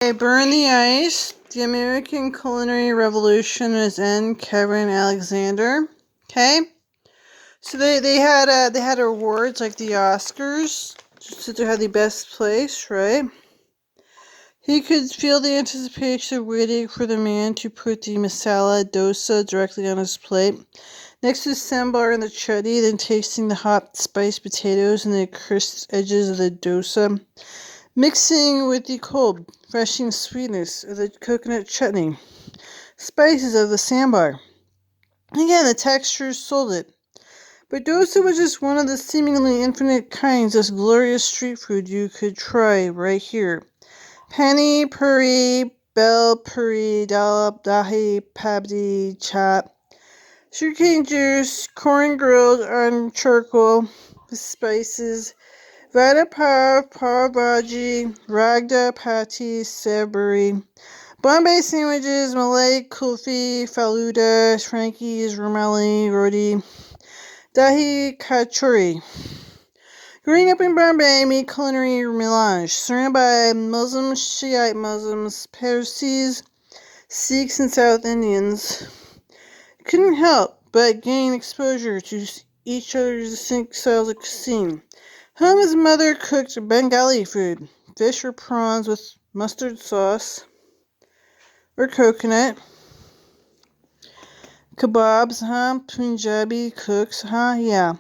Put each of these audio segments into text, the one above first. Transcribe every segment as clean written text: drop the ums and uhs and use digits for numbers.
Okay, Burn the Ice. The American Culinary Revolution is in. Kevin Alexander. Okay, so they had awards like the Oscars, just to have the best place, right? He could feel the anticipation waiting for the man to put the masala dosa directly on his plate, next to the sambar and the chutney, then tasting the hot spiced potatoes and the crisp edges of the dosa, mixing with the cold, refreshing sweetness of the coconut chutney, spices of the sambar. Again, the texture sold it. But dosa was just one of the seemingly infinite kinds of glorious street food you could try right here. Pani puri, bel puri, dalap, dahi, pabdi, chap, sugarcane juice, corn grilled on charcoal with spices, vada pav, pav bhaji, ragda, patti, sevburi, Bombay sandwiches, Malay kulfi, faluda, Frankie's, rumali, roti, dahi kachori. Growing up in Bombay, made culinary melange, surrounded by Muslims, Shiite Muslims, Parsis, Sikhs, and South Indians. Couldn't help but gain exposure to each other's distinct styles of cuisine. His mother cooked Bengali food, fish or prawns with mustard sauce or coconut, kebabs, Punjabi cooks, yeah.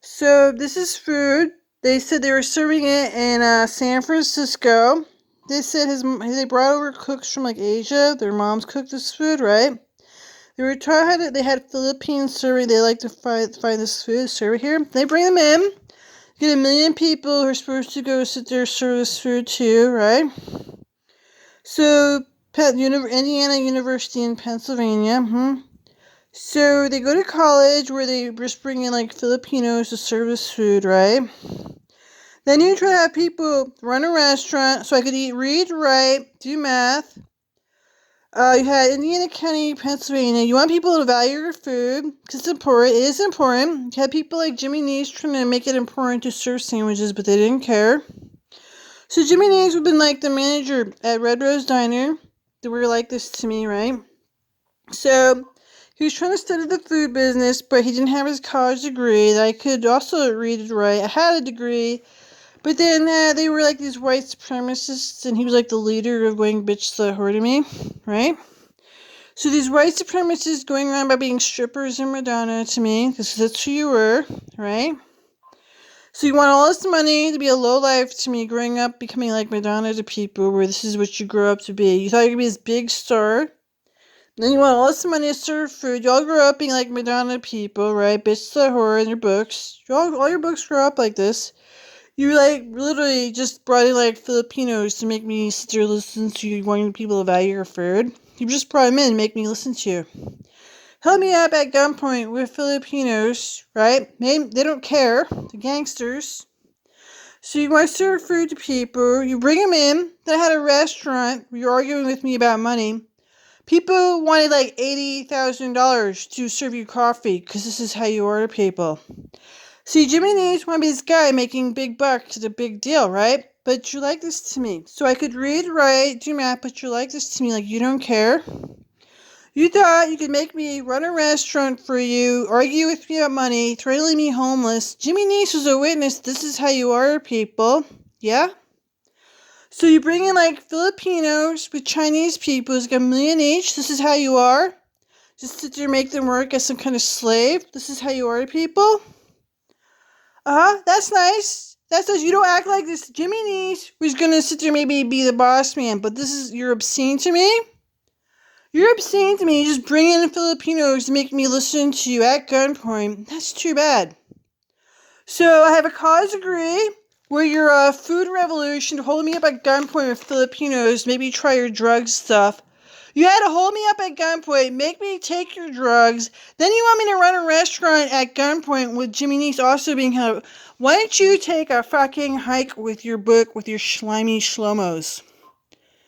So this is food. They said they were serving it in San Francisco. They said they brought over cooks from like Asia. Their moms cooked this food, right? They were taught how to. They had Philippines serving. They like to find this food, serve it here. They bring them in. Get 1 million people who are supposed to go sit there serve this food too, right? So Indiana University in Pennsylvania. So they go to college where they just bring in like Filipinos to serve this food, right? Then you try to have people run a restaurant so I could read, write, do math. You had Indiana County, Pennsylvania. You want people to value your food because it's important. It is important. You had people like Jimmy Neese trying to make it important to serve sandwiches, but they didn't care. So Jimmy Neese would have been like the manager at Red Rose Diner. They were like this to me, right? So he was trying to study the food business, but he didn't have his college degree. I could also read and write. I had a degree, but then they were like these white supremacists, and he was like the leader of going bitch the whore to me, right? So these white supremacists going around by being strippers and Madonna to me, because that's who you were, right? So you want all this money to be a low life to me growing up, becoming like Madonna to people, where this is what you grow up to be. You thought you could be this big star. Then you want all this money to serve food. You all grow up being like Madonna people, right? Bitch the whore in your books. All your books grow up like this. You like literally just brought in like Filipinos to make me sit there listen to you, wanting people to value your food. You just brought them in to make me listen to you. Held me up at gunpoint with Filipinos, right? They don't care. The gangsters. So you want to serve food to people. You bring them in. Then I had a restaurant. You're arguing with me about money. People wanted like $80,000 to serve you coffee because this is how you order people. See, Jimmy Neese wanted to be this guy making big bucks. It's a big deal, right? But you like this to me. So I could read, write, do math, but you like this to me like you don't care. You thought you could make me run a restaurant for you, argue with me about money, threaten me homeless. Jimmy Neese was a witness. This is how you order people. Yeah? So you bring in like Filipinos with Chinese people, it's like 1 million each. This is how you are. Just sit there and make them work as some kind of slave. This is how you are to people. That's nice. That's nice. You don't act like this. Jimmy Neese was gonna sit there maybe be the boss man, but you're obscene to me. You're obscene to me. You just bring in Filipinos to make me listen to you at gunpoint. That's too bad. So I have a college degree. Where your food revolution, holding me up at gunpoint with Filipinos, maybe try your drug stuff. You had to hold me up at gunpoint, make me take your drugs. Then you want me to run a restaurant at gunpoint with Jimmy Neese also being held. Why don't you take a fucking hike with your book with your slimy schlomos?